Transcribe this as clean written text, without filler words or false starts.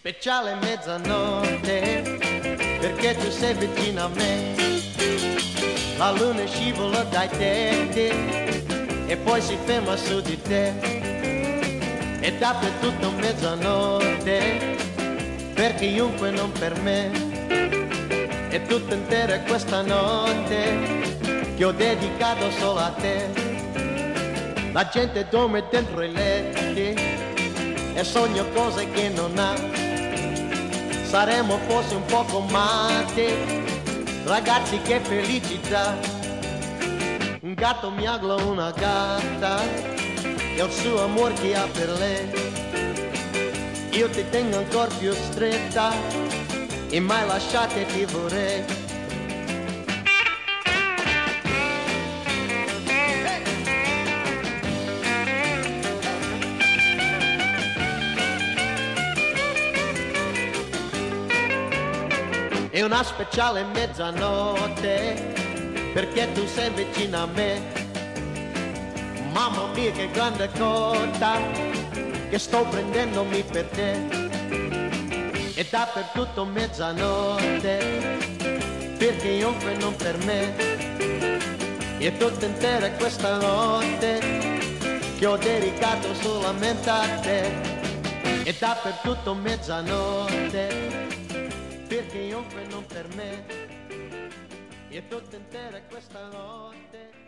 Speciale mezzanotte, perché tu sei vicino a me. La luna scivola dai tetti e poi si ferma su di te. E dappertutto mezzanotte, per chiunque non per me. E tutta intera questa notte che ho dedicato solo a te. La gente dorme dentro i letti e sogno cose che non ha. Saremo forse un poco matti, ragazzi, che felicità. Un gatto miagla una gatta e il suo amor che ha per lei. Io ti tengo ancora più stretta e mai lasciate ti vorrei. È una speciale mezzanotte, perché tu sei vicino a me. Mamma mia che grande cotta che sto prendendomi per te. E dappertutto mezzanotte, per chiunque non per me. E tutta intera questa notte che ho dedicato solamente a te. E dappertutto mezzanotte, per chiunque non per me. E tutta intera questa notte